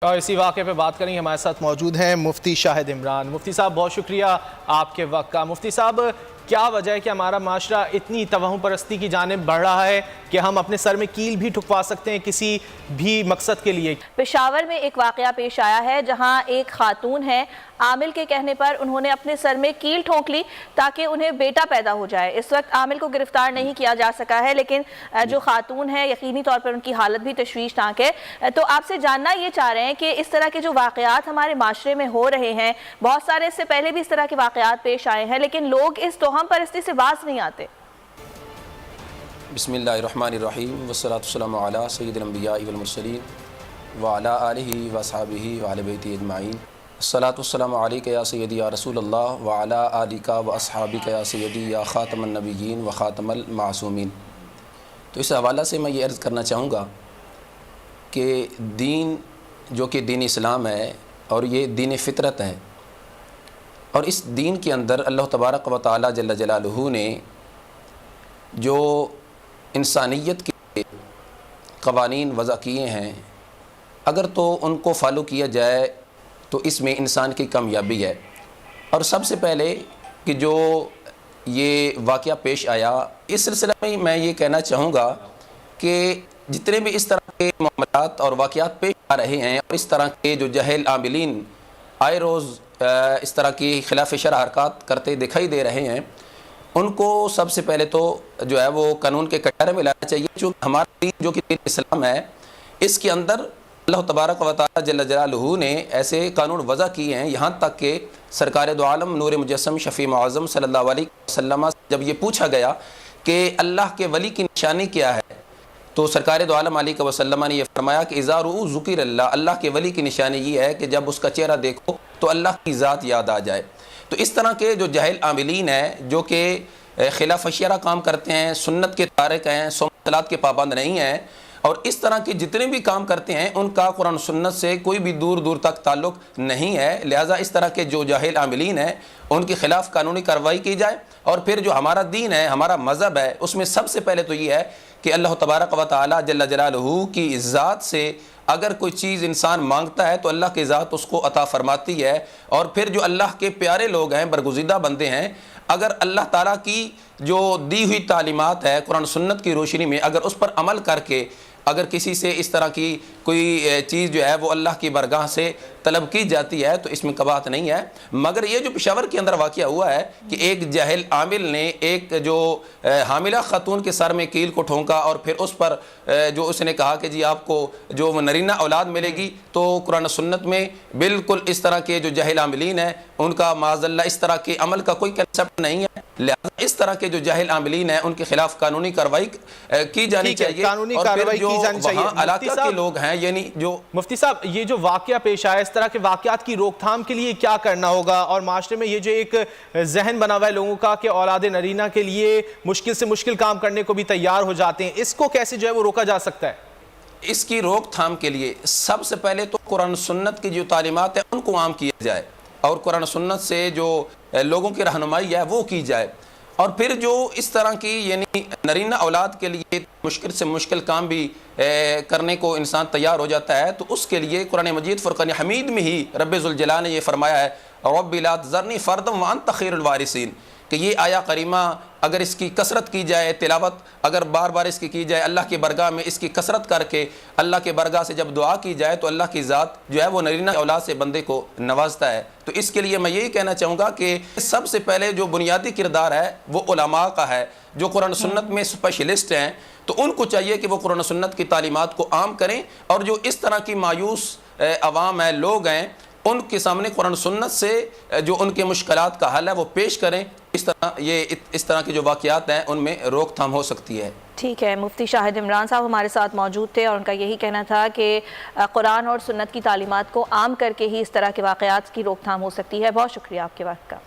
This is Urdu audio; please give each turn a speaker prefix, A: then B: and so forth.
A: اور اسی واقعے پہ بات کریں ہمارے ساتھ موجود ہیں مفتی شاہد عمران۔ مفتی صاحب بہت شکریہ آپ کے وقت کا۔ مفتی صاحب کیا وجہ ہے کہ ہمارا معاشرہ اتنی توہم پرستی کی جانب بڑھ رہا ہے کہ ہم اپنے سر میں کیل بھی ٹھکوا سکتے ہیں کسی بھی مقصد کے لیے؟
B: پشاور میں ایک واقعہ پیش آیا ہے جہاں ایک خاتون ہے، عامل کے کہنے پر انہوں نے اپنے سر میں کیل ٹھونک لی تاکہ انہیں بیٹا پیدا ہو جائے۔ اس وقت عامل کو گرفتار نہیں کیا جا سکا ہے، لیکن جو خاتون ہے یقینی طور پر ان کی حالت بھی تشویشناک ہے۔ تو آپ سے جاننا یہ چاہ رہے ہیں کہ اس طرح کے جو واقعات ہمارے معاشرے میں ہو رہے ہیں، بہت سارے اس سے پہلے بھی اس طرح کے واقعات پیش آئے ہیں، لیکن لوگ اس توہم پرستی سے باز نہیں آتے۔
C: بسم اللہ الرحمن الرحیم والصلاة والسلام علی سید الانبیاء والمرسلین وعلی آلہ واصحابہ وعلی بیتہ اجمعین۔ الصلاة والسلام علیکہ یا سیدی یا رسول اللہ وعلی آلہ واصحابہ یا سیدی یا خاتم النبیین و خاتم المعصومین۔ تو اس حوالہ سے میں یہ عرض کرنا چاہوں گا کہ دین جو کہ دین اسلام ہے اور یہ دین فطرت ہے، اور اس دین کے اندر اللہ تبارک و تعالی جل جلالہ نے جو انسانیت کے قوانین وضع کیے ہیں، اگر تو ان کو فالو کیا جائے تو اس میں انسان کی کامیابی ہے۔ اور سب سے پہلے کہ جو یہ واقعہ پیش آیا، اس سلسلہ میں میں یہ کہنا چاہوں گا کہ جتنے بھی اس طرح کے معاملات اور واقعات پیش آ رہے ہیں اور اس طرح کے جو جاہل عاملین آئے روز اس طرح کی خلاف شرع حرکات کرتے دکھائی دے رہے ہیں، ان کو سب سے پہلے تو جو ہے وہ قانون کے کٹہرے میں لانا چاہیے۔ جو ہمارا دین جو کہ دین اسلام ہے، اس کے اندر اللہ تبارک و تعالی جل جلالہ نے ایسے قانون وضع کیے ہیں، یہاں تک کہ سرکار دو عالم نور مجسم شفیع معظم صلی اللہ علیہ وسلم جب یہ پوچھا گیا کہ اللہ کے ولی کی نشانی کیا ہے، تو سرکار دو عالم علیہ وسلم نے یہ فرمایا کہ اذا رؤوا ذکر اللہ، اللہ کے ولی کی نشانی یہ ہے کہ جب اس کا چہرہ دیکھو تو اللہ کی ذات یاد آ جائے۔ تو اس طرح کے جو جاہل عاملین ہیں، جو کہ خلاف شرع کام کرتے ہیں، سنت کے تارک ہیں، صلاۃ کے پابند نہیں ہیں، اور اس طرح کے جتنے بھی کام کرتے ہیں ان کا قرآن سنت سے کوئی بھی دور دور تک تعلق نہیں ہے، لہٰذا اس طرح کے جو جاہل عاملین ہیں ان کے خلاف قانونی کارروائی کی جائے۔ اور پھر جو ہمارا دین ہے، ہمارا مذہب ہے، اس میں سب سے پہلے تو یہ ہے کہ اللہ تبارک و تعالی جل جلالہ کی ذات سے اگر کوئی چیز انسان مانگتا ہے تو اللہ کی ذات اس کو عطا فرماتی ہے۔ اور پھر جو اللہ کے پیارے لوگ ہیں، برگزیدہ بندے ہیں، اگر اللہ تعالیٰ کی جو دی ہوئی تعلیمات ہے قرآن سنت کی روشنی میں اگر اس پر عمل کر کے اگر کسی سے اس طرح کی کوئی چیز جو ہے وہ اللہ کی برگاہ سے طلب کی جاتی ہے تو اس میں قباحت نہیں ہے۔ مگر یہ جو پشاور کے اندر واقعہ ہوا ہے کہ ایک جاہل عامل نے ایک جو حاملہ خاتون کے سر میں کیل کو ٹھونکا اور پھر اس پر جو اس نے کہا کہ جی آپ کو جو نرینہ اولاد ملے گی، تو قرآن سنت میں بالکل اس طرح کے جو جاہل عاملین ہیں ان کا معاذ اللہ اس طرح کے عمل کا کوئی کنسپٹ نہیں ہے، لہذا اس طرح کے جو جاہل عاملین ہیں ان کے خلاف قانونی کارروائی کی جانی چاہیے۔ اور پھر جو وہاں علاقہ کے لوگ ہیں، یعنی جو
A: مفتی صاحب یہ جو واقعہ پیش آیا، اس طرح کے واقعات کی روک تھام کے لیے کیا کرنا ہوگا؟ اور معاشرے میں یہ جو ایک ذہن بنا ہوا ہے لوگوں کا کہ اولاد نرینہ کے لیے مشکل سے مشکل کام کرنے کو بھی تیار ہو جاتے ہیں، اس کو کیسے جو ہے وہ روکا جا سکتا ہے؟
C: اس کی روک تھام کے لیے سب سے پہلے تو قرآن سنت کی جو تعلیمات ہیں ان کو عام کیا جائے، اور قرآن سنت سے جو لوگوں کی رہنمائی ہے وہ کی جائے۔ اور پھر جو اس طرح کی یعنی نرینہ اولاد کے لیے مشکل سے مشکل کام بھی کرنے کو انسان تیار ہو جاتا ہے، تو اس کے لیے قرآن مجید فرقان حمید میں ہی رب ذوالجلال نے یہ فرمایا ہے رب لا تذرنی فردا وانت خیر الوارثین، کہ یہ آیا کریمہ اگر اس کی کثرت کی جائے، تلاوت اگر بار بار اس کی جائے، اللہ کی برگاہ میں اس کی کثرت کر کے اللہ کے برگاہ سے جب دعا کی جائے تو اللہ کی ذات جو ہے وہ نرینہ اولاد سے بندے کو نوازتا ہے۔ تو اس کے لیے میں یہی کہنا چاہوں گا کہ سب سے پہلے جو بنیادی کردار ہے وہ علماء کا ہے، جو قرآن سنت میں اسپیشلسٹ ہیں، تو ان کو چاہیے کہ وہ قرآن سنت کی تعلیمات کو عام کریں، اور جو اس طرح کی مایوس عوام ہیں، لوگ ہیں، ان کے سامنے قرآن سنت سے جو ان کے مشکلات کا حل ہے وہ پیش کریں۔ اس طرح کے جو واقعات ہیں ان میں روک تھام ہو سکتی ہے۔
B: ٹھیک ہے، مفتی شاہد عمران صاحب ہمارے ساتھ موجود تھے اور ان کا یہی کہنا تھا کہ قرآن اور سنت کی تعلیمات کو عام کر کے ہی اس طرح کے واقعات کی روک تھام ہو سکتی ہے۔ بہت شکریہ آپ کے وقت کا۔